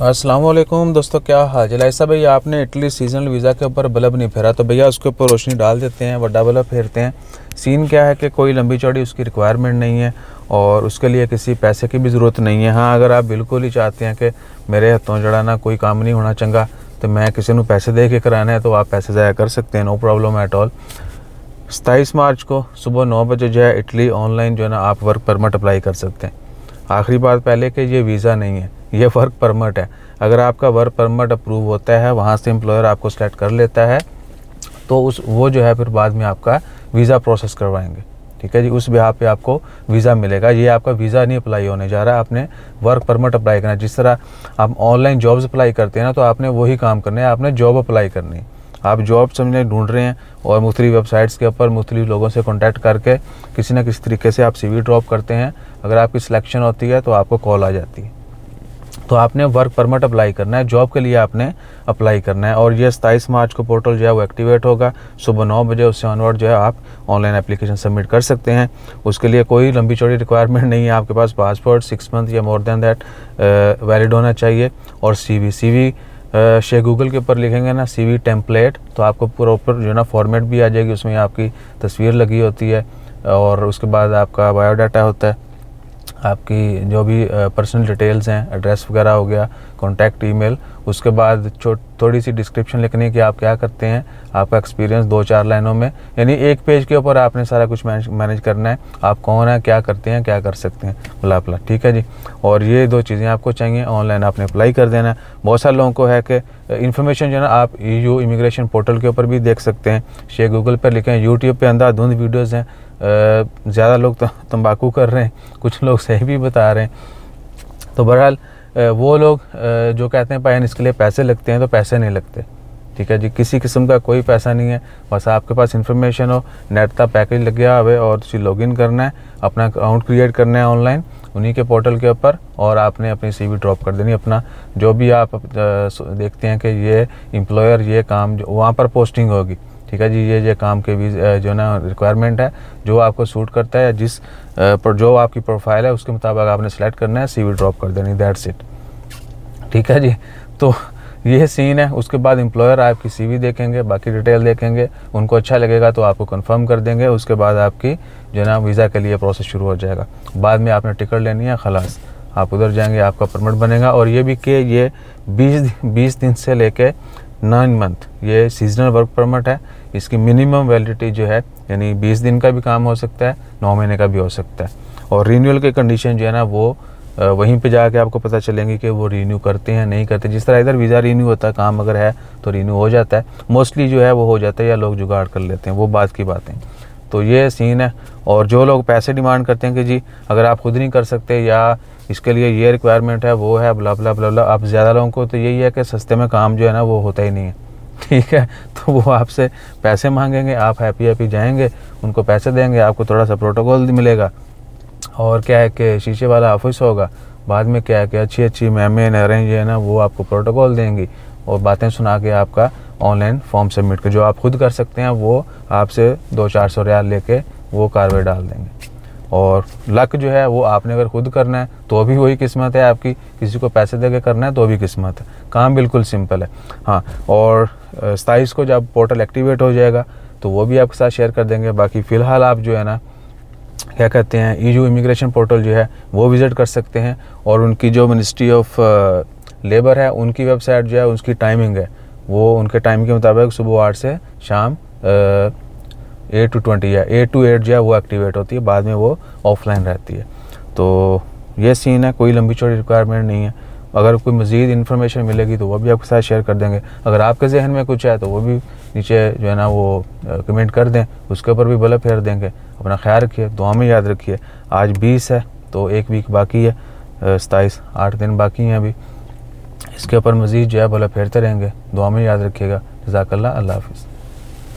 अस्सलाम वालेकुम दोस्तों, क्या हाल है। ऐसा भैया आपने इटली सीजनल वीज़ा के ऊपर बल्ब नहीं फेरा तो भैया उसके ऊपर रोशनी डाल देते हैं, बड़ा बल्ब फेरते हैं। सीन क्या है कि कोई लंबी चौड़ी उसकी रिक्वायरमेंट नहीं है और उसके लिए किसी पैसे की भी ज़रूरत नहीं है। हाँ, अगर आप बिल्कुल ही चाहते हैं कि मेरे हथों जड़ा ना कोई काम नहीं होना चंगा तो मैं किसी को पैसे दे के कराना है तो आप पैसे ज़ाया कर सकते हैं, नो प्रॉब्लम एट ऑल। 27 मार्च को सुबह 9 बजे जो है इटली ऑनलाइन जो है ना आप वर्क परमिट अप्लाई कर सकते हैं। आखिरी बात पहले कि ये वीज़ा नहीं है, ये वर्क परमिट है। अगर आपका वर्क परमिट अप्रूव होता है, वहाँ से एम्प्लॉयर आपको सेलेक्ट कर लेता है तो वो जो है फिर बाद में आपका वीज़ा प्रोसेस करवाएंगे। ठीक है जी, उस बिहाफ पे आपको वीज़ा मिलेगा। ये आपका वीज़ा नहीं अप्लाई होने जा रहा, आपने वर्क परमिट अप्लाई करना है। जिस तरह आप ऑनलाइन जॉब्स अप्लाई करते हैं ना, तो आपने वही काम करना है, आपने जॉब अप्लाई करनी है। आप जॉब समझने ढूंढ रहे हैं और मुख्तलिफ वेबसाइट्स के ऊपर मुख्तलिफ लोगों से कॉन्टैक्ट करके किसी न किसी तरीके से आप CV ड्रॉप करते हैं। अगर आपकी सिलेक्शन होती है तो आपको कॉल आ जाती है, तो आपने वर्क परमिट अप्लाई करना है, जॉब के लिए आपने अप्लाई करना है। और ये 27 मार्च को पोर्टल जो है वो एक्टिवेट होगा सुबह 9 बजे। उससे ऑनवर्ड जो है आप ऑनलाइन एप्लीकेशन सबमिट कर सकते हैं। उसके लिए कोई लंबी चौड़ी रिक्वायरमेंट नहीं है। आपके पास पासपोर्ट 6 मंथ या मोर देन दैट वैलिड होना चाहिए और CV शेख गूगल के ऊपर लिखेंगे ना CV टेम्पलेट, तो आपको प्रॉपर जो ना फॉर्मेट भी आ जाएगी। उसमें आपकी तस्वीर लगी होती है और उसके बाद आपका बायोडाटा होता है, आपकी जो भी पर्सनल डिटेल्स हैं, एड्रेस वगैरह हो गया, कॉन्टैक्ट ईमेल। उसके बाद थोड़ी सी डिस्क्रिप्शन लिखनी कि आप क्या करते हैं, आपका एक्सपीरियंस 2-4 लाइनों में, यानी एक पेज के ऊपर आपने सारा कुछ मैनेज करना है। आप कौन है, क्या करते हैं, क्या कर सकते हैं, बला बला। ठीक है जी, और ये 2 चीज़ें आपको चाहिए। ऑनलाइन आपने अप्लाई कर देना है। बहुत सारे लोगों को है कि इन्फॉर्मेशन जो है ना आप EU इमिग्रेशन पोर्टल के ऊपर भी देख सकते हैं। शेख गूगल पर लिखें, यूट्यूब पर अंधाधुंध वीडियोज़ हैं। ज़्यादा लोग तंबाकू कर रहे हैं, कुछ लोग सही भी बता रहे हैं। तो बहरहाल वो लोग जो कहते हैं भाई इसके लिए पैसे लगते हैं, तो पैसे नहीं लगते। ठीक है जी, किसी किस्म का कोई पैसा नहीं है। बस आपके पास इंफॉर्मेशन हो, नेट का पैकेज लग गया हुआ और उसी लॉगिन करना है, अपना अकाउंट क्रिएट करना है ऑनलाइन उन्हीं के पोर्टल के ऊपर, और आपने अपनी CV ड्रॉप कर देनी। अपना जो भी आप देखते हैं कि ये एम्प्लॉयर ये काम जो वहाँ पर पोस्टिंग होगी, ठीक है जी, ये काम के जो ना रिक्वायरमेंट है, जो आपको सूट करता है, जिस पर जो आपकी प्रोफाइल है उसके मुताबिक आपने सेलेक्ट करना है, CV ड्रॉप कर देनी, दैट्स इट। ठीक है जी, तो ये सीन है। उसके बाद एम्प्लॉयर आपकी CV देखेंगे, बाकी डिटेल देखेंगे, उनको अच्छा लगेगा तो आपको कंफर्म कर देंगे। उसके बाद आपकी जो ना वीज़ा के लिए प्रोसेस शुरू हो जाएगा। बाद में आपने टिकट लेनी है, खलास आप उधर जाएंगे, आपका परमिट बनेगा। और ये भी कि ये 20 दिन से लेके 9 मंथ ये सीजनल वर्क परमिट है। इसकी मिनिमम वैलिडिटी जो है यानी 20 दिन का भी काम हो सकता है, 9 महीने का भी हो सकता है। और रीन्यूअल के कंडीशन जो है ना वो वहीं पे जाके आपको पता चलेंगे कि वो रीन्यू करते हैं नहीं करते। जिस तरह इधर वीज़ा रीन्यू होता है, काम अगर है तो रीन्यू हो जाता है, मोस्टली जो है वो हो जाता है, या लोग जुगाड़ कर लेते हैं, वो बात की बातें। तो ये सीन है। और जो लोग पैसे डिमांड करते हैं कि जी अगर आप खुद नहीं कर सकते या इसके लिए ये रिक्वायरमेंट है, वो है, बला बला बला, आप ज़्यादा लोगों को तो यही है कि सस्ते में काम जो है ना वो होता ही नहीं है। ठीक है, तो वो आपसे पैसे मांगेंगे, आप हैप्पी जाएंगे, उनको पैसे देंगे, आपको थोड़ा सा प्रोटोकॉल मिलेगा। और क्या है कि शीशे वाला ऑफिस होगा, बाद में क्या है कि अच्छी मैमें नरें जो है ना वो आपको प्रोटोकॉल देंगी और बातें सुना के आपका ऑनलाइन फॉर्म सबमिट कर, जो आप खुद कर सकते हैं वो आपसे 200-400 रियाल लेके वो कार्रवाई डाल देंगे। और लक जो है वो आपने अगर खुद करना है तो भी वही किस्मत है आपकी, किसी को पैसे दे के करना है तो भी किस्मत है। काम बिल्कुल सिंपल है। हाँ, और 27 को जब पोर्टल एक्टिवेट हो जाएगा तो वो भी आपके साथ शेयर कर देंगे। बाकी फ़िलहाल आप जो है ना क्या कहते हैं EU इमिग्रेशन पोर्टल जो है वो विज़िट कर सकते हैं। और उनकी जो मिनिस्ट्री ऑफ लेबर है उनकी वेबसाइट जो है उसकी टाइमिंग है वो उनके टाइम के मुताबिक सुबह 8 से शाम 8 to 20 या 8 to 8 जो है वो एक्टिवेट होती है, बाद में वो ऑफलाइन रहती है। तो ये सीन है, कोई लंबी चौड़ी रिक्वायरमेंट नहीं है। अगर कोई मज़ीद इन्फॉर्मेशन मिलेगी तो वो भी आपके साथ शेयर कर देंगे। अगर आपके जहन में कुछ है तो वो भी नीचे जो है ना वो कमेंट कर दें, उसके ऊपर भी बल्ब फेर देंगे। अपना ख्याल रखिए, दुआ में याद रखिए। आज 20 है तो 1 वीक बाकी है, 27 8 दिन बाकी हैं अभी। इसके ऊपर मज़ीद जो है बल्ब फेरते रहेंगे। दुआ में याद रखिएगा। जज़ाकल्लाह, अल्लाह हाफ़िज़।